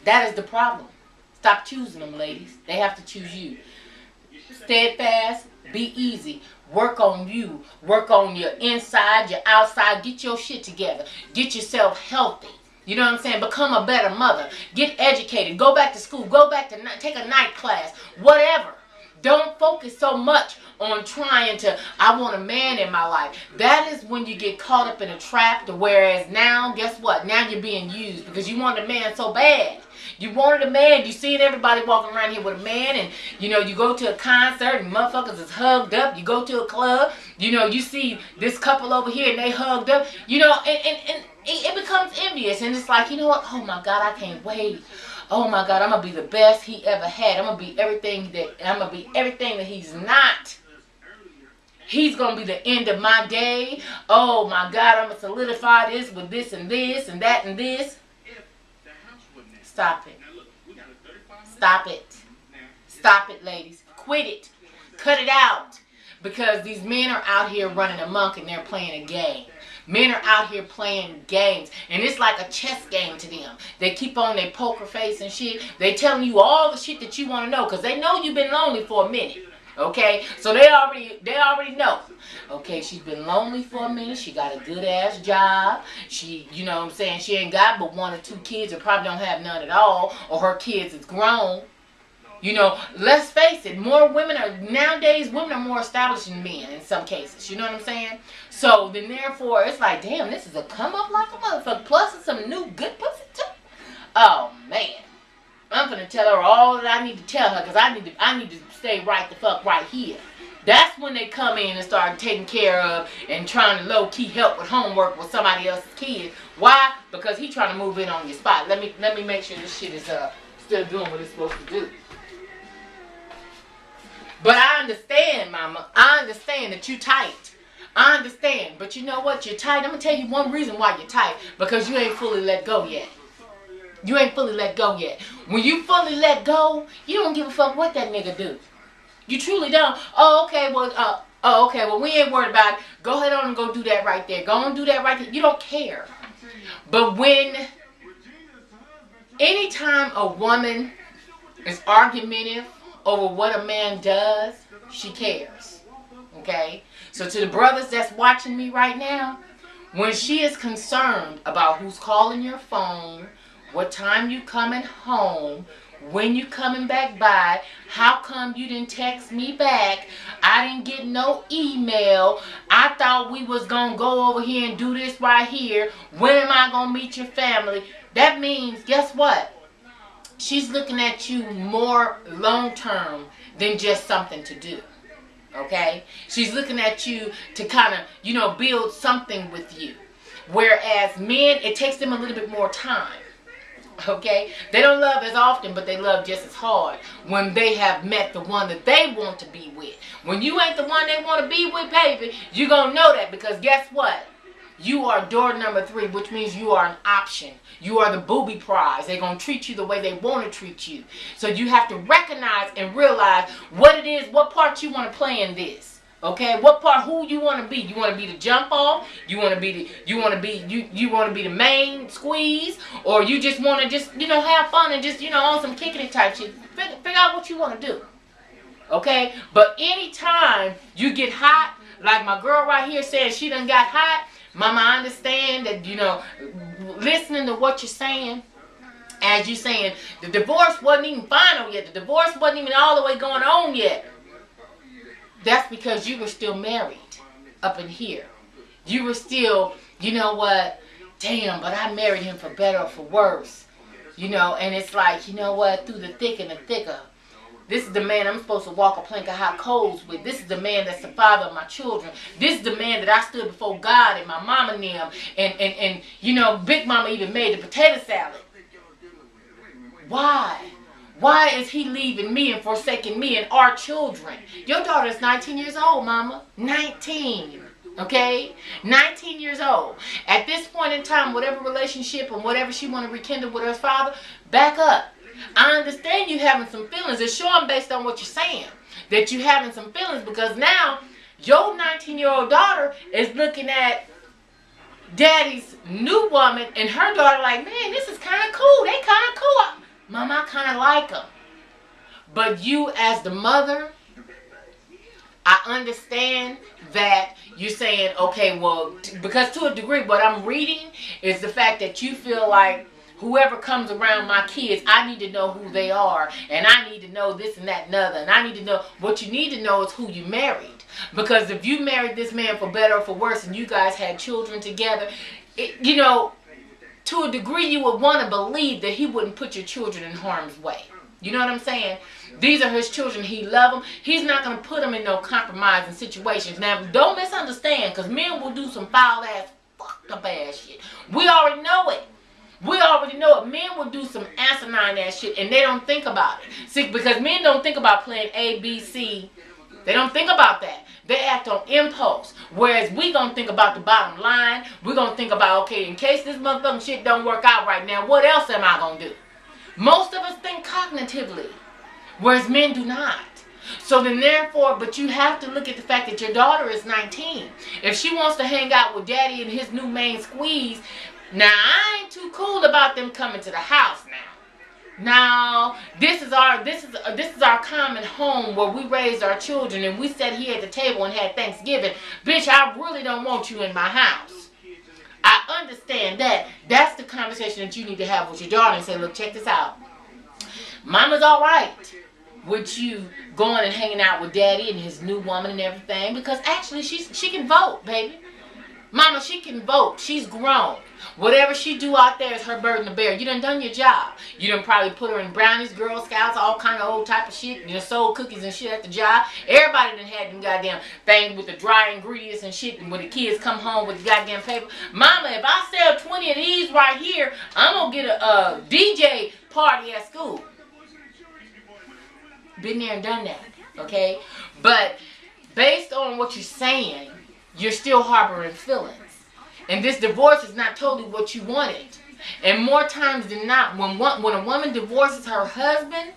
That is the problem. Stop choosing them, ladies. They have to choose you. Steadfast, be easy. Work on you. Work on your inside, your outside. Get your shit together. Get yourself healthy. You know what I'm saying? Become a better mother. Get educated. Go back to school. Go back to take a night class. Whatever. Don't focus so much on trying to, I want a man in my life. That is when you get caught up in a trap. Whereas now, guess what? Now you're being used because you want a man so bad. You wanted a man. You seen everybody walking around here with a man, and you know you go to a concert and motherfuckers is hugged up. You go to a club, you know you see this couple over here and they hugged up. You know, and it becomes envious, and it's like, you know what? Oh my God, I can't wait. Oh my God, I'm gonna be the best he ever had. I'm gonna be everything that he's not. He's gonna be the end of my day. Oh my God, I'm gonna solidify this with this and this and that and this. Stop it. Stop it. Stop it, ladies. Quit it. Cut it out. Because these men are out here running amok and they're playing a game. Men are out here playing games. And it's like a chess game to them. They keep on their poker face and shit. They telling you all the shit that you want to know. Because they know you've been lonely for a minute. Okay, so they already know. Okay, she's been lonely for a minute. She got a good ass job. She, you know what I'm saying, she ain't got but 1 or 2 kids, or probably don't have none at all, or her kids is grown. You know, let's face it, nowadays women are more established than men in some cases. You know what I'm saying? So then therefore it's like, damn, this is a come up like a motherfucker. Plus it's some new good pussy too. Oh man. I'm gonna tell her all that I need to tell her, because I need to stay right the fuck right here. That's when they come in and start taking care of and trying to low key help with homework with somebody else's kids. Why? Because he trying to move in on your spot. Let me make sure this shit is still doing what it's supposed to do. But I understand, mama. I understand that you tight. I understand. But you know what? You're tight. I'm gonna tell you one reason why you're tight. Because you ain't fully let go yet. You ain't fully let go yet. When you fully let go, you don't give a fuck what that nigga do. You truly don't. Oh, okay, well, we ain't worried about it. Go ahead on and go do that right there. Go on and do that right there. You don't care. But anytime a woman is argumentative over what a man does, she cares. Okay? So to the brothers that's watching me right now, when she is concerned about who's calling your phone, what time you coming home, when you coming back by, how come you didn't text me back, I didn't get no email, I thought we was going to go over here and do this right here, when am I going to meet your family? That means, guess what? She's looking at you more long term than just something to do. Okay? She's looking at you to kind of, build something with you. Whereas men, it takes them a little bit more time. Okay? They don't love as often, but they love just as hard when they have met the one that they want to be with. When you ain't the one they want to be with, baby, you're going to know that, because guess what? You are door number 3, which means you are an option. You are the booby prize. They're going to treat you the way they want to treat you. So you have to recognize and realize what it is, what part you want to play in this. Okay, what part? Who you want to be? You want to be the jump off? You want to be the main squeeze, or you just want to have fun and just on some kicking it type shit. Figure out what you want to do. Okay, but anytime you get hot, like my girl right here said, she done got hot. Mama, I understand that listening to what you're saying. As you saying, the divorce wasn't even final yet. The divorce wasn't even all the way going on yet. That's because you were still married up in here. You were still, you know what, damn, but I married him for better or for worse. And it's like, you know what, through the thick and the thicker. This is the man I'm supposed to walk a plank of hot coals with. This is the man that's the father of my children. This is the man that I stood before God and my mama and them. And Big Mama even made the potato salad. Why? Why is he leaving me and forsaking me and our children? Your daughter is 19 years old, mama. 19. Okay? 19 years old. At this point in time, whatever relationship and whatever she want to rekindle with her father, back up. I understand you having some feelings. It's showing based on what you're saying that you having some feelings, because now your 19-year-old daughter is looking at daddy's new woman and her daughter like, man, this is kind of cool. They kind of cool. Mama, I kind of like him. But you as the mother, I understand that you're saying, okay, well, because to a degree, what I'm reading is the fact that you feel like whoever comes around my kids, I need to know who they are, and I need to know this and that and other, and I need to know, what you need to know is who you married. Because if you married this man for better or for worse, and you guys had children together, to a degree, you would want to believe that he wouldn't put your children in harm's way. You know what I'm saying? These are his children. He loves them. He's not going to put them in no compromising situations. Now, don't misunderstand, because men will do some foul-ass, fucked up ass shit. We already know it. We already know it. Men will do some asinine ass shit, and they don't think about it. See, because men don't think about playing A, B, C. They don't think about that. They act on impulse. Whereas we gonna think about the bottom line. We're gonna think about, okay, in case this motherfucking shit don't work out right now, what else am I gonna do? Most of us think cognitively, whereas men do not. So then therefore, but you have to look at the fact that your daughter is 19. If she wants to hang out with daddy and his new main squeeze, now I ain't too cool about them coming to the house now. Now, this is our common home where we raised our children and we sat here at the table and had Thanksgiving. Bitch, I really don't want you in my house. I understand that. That's the conversation that you need to have with your daughter and say, look, check this out. Mama's all right with you going and hanging out with daddy and his new woman and everything, because actually she can vote, baby. Mama, she can vote. She's grown. Whatever she do out there is her burden to bear. You done your job. You done probably put her in brownies, Girl Scouts, all kind of old type of shit. You done sold cookies and shit at the job. Everybody done had them goddamn things with the dry ingredients and shit, and when the kids come home with the goddamn paper. Mama, if I sell 20 of these right here, I'm going to get a DJ party at school. Been there and done that, okay? But based on what you're saying, you're still harboring feelings. And this divorce is not totally what you wanted. And more times than not, when a woman divorces her husband,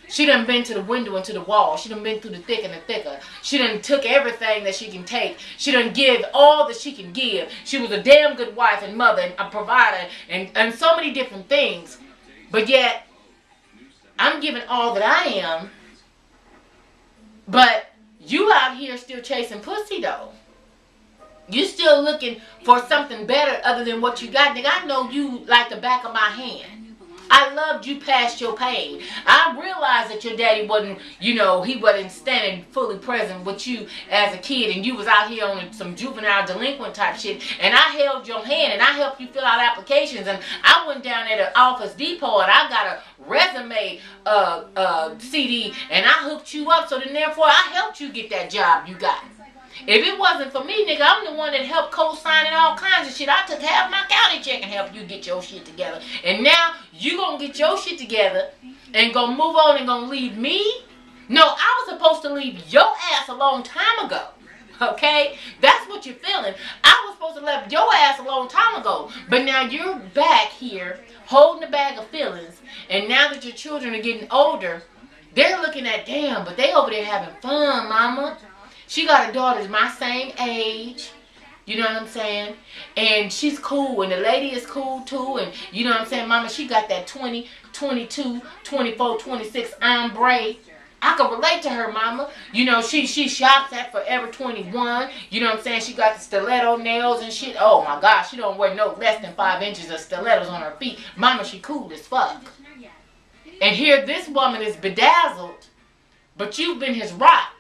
she done been to the window and to the wall. She done been through the thick and the thicker. She done took everything that she can take. She done give all that she can give. She was a damn good wife and mother and a provider and so many different things. But yet, I'm giving all that I am. But you out here still chasing pussy though. You still looking for something better other than what you got. Nigga, I know you like the back of my hand. I loved you past your pain. I realized that your daddy wasn't, he wasn't standing fully present with you as a kid, and you was out here on some juvenile delinquent type shit, and I held your hand and I helped you fill out applications, and I went down at the Office Depot and I got a resume CD and I hooked you up, so then therefore I helped you get that job you got. If it wasn't for me, nigga, I'm the one that helped co-sign and all kinds of shit. I took half my county check and helped you get your shit together. And now you gonna get your shit together and gonna move on and gonna leave me? No, I was supposed to leave your ass a long time ago. Okay? That's what you're feeling. I was supposed to leave your ass a long time ago. But now you're back here holding a bag of feelings. And now that your children are getting older, they're looking at, damn, but they over there having fun, mama. She got a daughter my same age, you know what I'm saying? And she's cool, and the lady is cool too, and you know what I'm saying? Mama, she got that 20, 22, 24, 26 ombre. I can relate to her, mama. She shops at Forever 21. You know what I'm saying? She got the stiletto nails and shit. Oh my gosh, she don't wear no less than 5 inches of stilettos on her feet. Mama, she cool as fuck. And here this woman is bedazzled, but you've been his rock.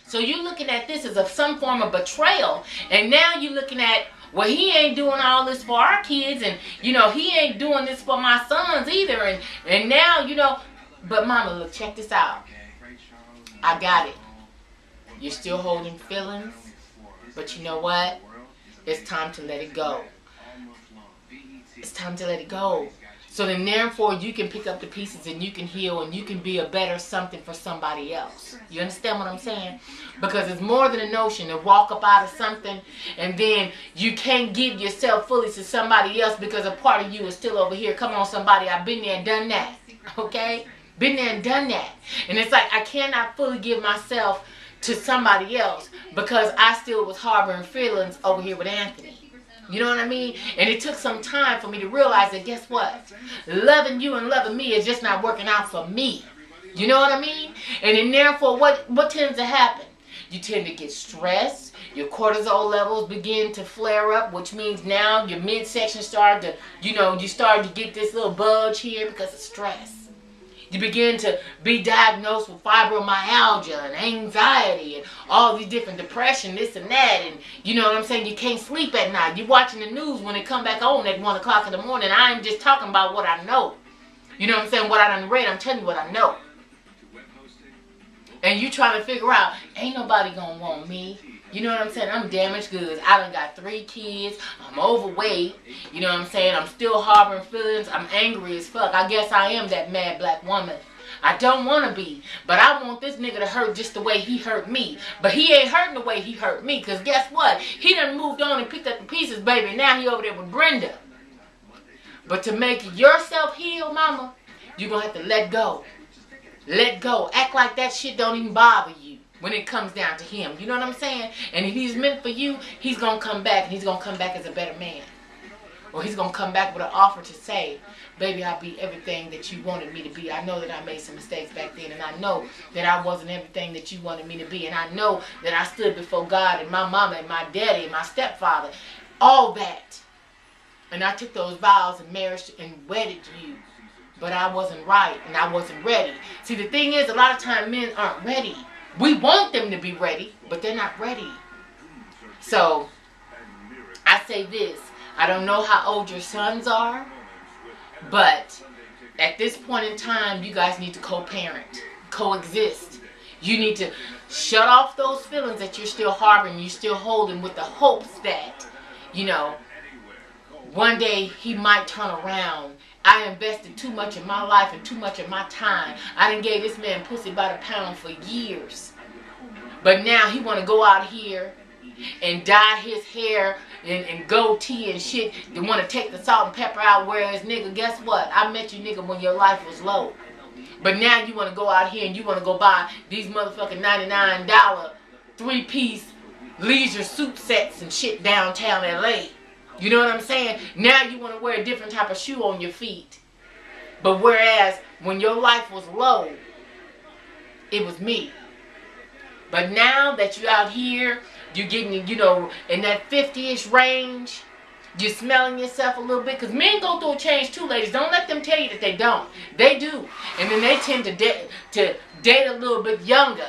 So you're looking at this as some form of betrayal. And now you're looking at, well, he ain't doing all this for our kids. And, he ain't doing this for my sons either. And now, but mama, look, check this out. I got it. You're still holding feelings. But you know what? It's time to let it go. It's time to let it go. So then therefore you can pick up the pieces and you can heal and you can be a better something for somebody else. You understand what I'm saying? Because it's more than a notion to walk up out of something and then you can't give yourself fully to somebody else because a part of you is still over here. Come on, somebody, I've been there and done that. Okay? Been there and done that. And it's like I cannot fully give myself to somebody else because I still was harboring feelings over here with Anthony. You know what I mean? And it took some time for me to realize that, guess what? Loving you and loving me is just not working out for me. You know what I mean? And then therefore, what tends to happen? You tend to get stressed. Your cortisol levels begin to flare up, which means now your midsection start to, you start to get this little budge here because of stress. You begin to be diagnosed with fibromyalgia and anxiety and all these different depression, this and that. And you know what I'm saying? You can't sleep at night. You're watching the news when it come back on at 1 o'clock in the morning. I ain't just talking about what I know. You know what I'm saying? What I done read, I'm telling you what I know. And you trying to figure out, ain't nobody gonna want me. You know what I'm saying? I'm damaged goods. I done got 3 kids. I'm overweight. You know what I'm saying? I'm still harboring feelings. I'm angry as fuck. I guess I am that mad black woman. I don't want to be. But I want this nigga to hurt just the way he hurt me. But he ain't hurting the way he hurt me. Because guess what? He done moved on and picked up the pieces, baby. Now he over there with Brenda. But to make yourself heal, mama, you're going to have to let go. Let go. Act like that shit don't even bother you. When it comes down to him. You know what I'm saying? And if he's meant for you, he's going to come back. And he's going to come back as a better man. Or he's going to come back with an offer to say, baby, I'll be everything that you wanted me to be. I know that I made some mistakes back then. And I know that I wasn't everything that you wanted me to be. And I know that I stood before God and my mama and my daddy and my stepfather. All that. And I took those vows and marriage and wedded you. But I wasn't right. And I wasn't ready. See, the thing is, a lot of times men aren't ready. We want them to be ready, but they're not ready. So, I say this. I don't know how old your sons are, but at this point in time, you guys need to co-parent, coexist. You need to shut off those feelings that you're still harboring, you're still holding with the hopes that, one day he might turn around. I invested too much in my life and too much of my time. I done gave this man pussy by the pound for years. But now he want to go out here and dye his hair and goatee and shit. They want to take the salt and pepper out. Whereas, nigga, guess what? I met you, nigga, when your life was low. But now you want to go out here and you want to go buy these motherfucking $99 3-piece leisure suit sets and shit downtown LA. You know what I'm saying? Now you want to wear a different type of shoe on your feet. But whereas when your life was low, it was me. But now that you're out here, you're getting, in that 50-ish range, you're smelling yourself a little bit. Because men go through a change too, ladies. Don't let them tell you that they don't. They do. And then they tend to date a little bit younger.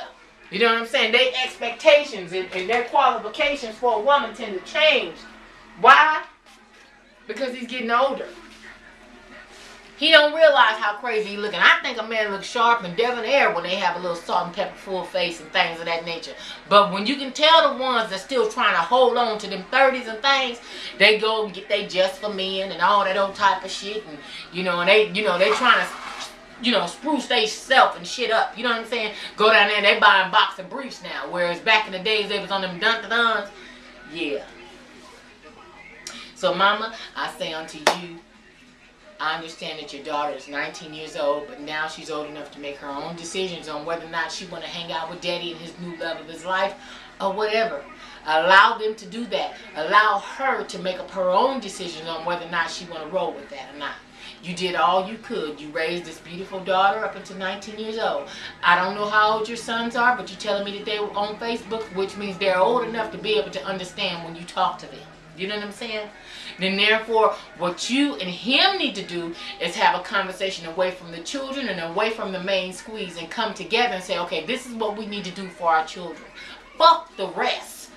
You know what I'm saying? Their expectations and their qualifications for a woman tend to change. Why? Because he's getting older. He don't realize how crazy he's looking. I think a man looks sharp and debonair when they have a little salt and pepper full face and things of that nature. But when you can tell the ones that still trying to hold on to them 30s and things, they go and get they just for men and all that old type of shit. And and they trying to spruce they self and shit up. You know what I'm saying? Go down there and they buying boxer briefs now. Whereas back in the days they was on them dun-dun-duns. Yeah. So, mama, I say unto you, I understand that your daughter is 19 years old, but now she's old enough to make her own decisions on whether or not she want to hang out with daddy and his new love of his life or whatever. Allow them to do that. Allow her to make up her own decisions on whether or not she want to roll with that or not. You did all you could. You raised this beautiful daughter up until 19 years old. I don't know how old your sons are, but you're telling me that they were on Facebook, which means they're old enough to be able to understand when you talk to them. You know what I'm saying? Then therefore, what you and him need to do is have a conversation away from the children and away from the main squeeze and come together and say, okay, this is what we need to do for our children. Fuck the rest.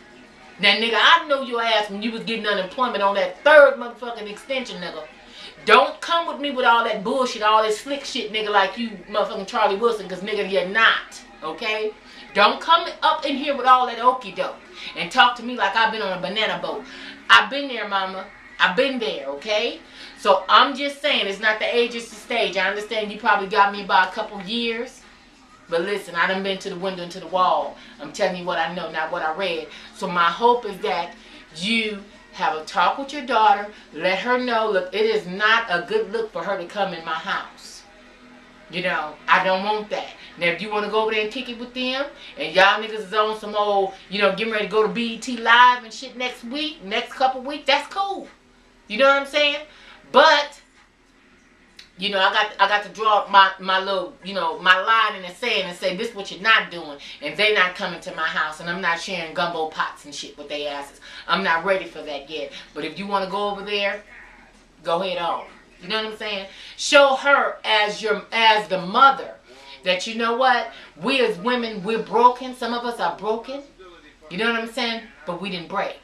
Now, nigga, I know your ass when you was getting unemployment on that third motherfucking extension, nigga. Don't come with me with all that bullshit, all that slick shit, nigga, like you motherfucking Charlie Wilson, because, nigga, you're not, okay? Don't come up in here with all that okie doke and talk to me like I've been on a banana boat. I've been there, mama. I've been there, okay? So I'm just saying, it's not the age, it's the stage. I understand you probably got me by a couple years. But listen, I done been to the window and to the wall. I'm telling you what I know, not what I read. So my hope is that you have a talk with your daughter. Let her know, look, it is not a good look for her to come in my house. You know, I don't want that. Now, if you want to go over there and kick it with them, and y'all niggas is on some old, you know, getting ready to go to BET Live and shit next week, next couple weeks, that's cool. You know what I'm saying? But, you know, I got to draw my little, you know, my line in the sand and say, this is what you're not doing. And they not coming to my house, and I'm not sharing gumbo pots and shit with their asses. I'm not ready for that yet. But if you want to go over there, go ahead on. You know what I'm saying? Show her as the mother that, you know what? We as women, we're broken. Some of us are broken. You know what I'm saying? But we didn't break.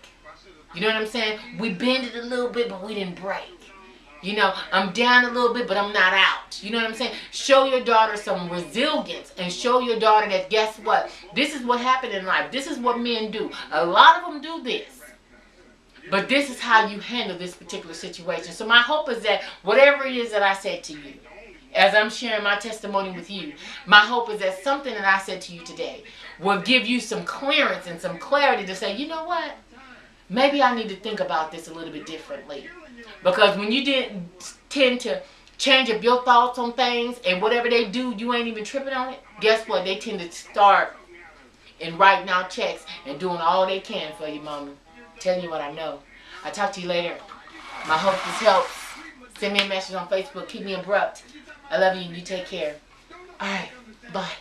You know what I'm saying? We bended a little bit, but we didn't break. You know, I'm down a little bit, but I'm not out. You know what I'm saying? Show your daughter some resilience and show your daughter that, guess what? This is what happened in life. This is what men do. A lot of them do this. But this is how you handle this particular situation. So my hope is that whatever it is that I said to you, as I'm sharing my testimony with you, my hope is that something that I said to you today will give you some clearance and some clarity to say, you know what? Maybe I need to think about this a little bit differently. Because when you didn't tend to change up your thoughts on things and whatever they do, you ain't even tripping on it, guess what? They tend to start and writing out checks and doing all they can for you, mama. Telling you what I know. I'll talk to you later. My hope this helps. Send me a message on Facebook. Keep me abrupt. I love you and you take care. Alright. Bye.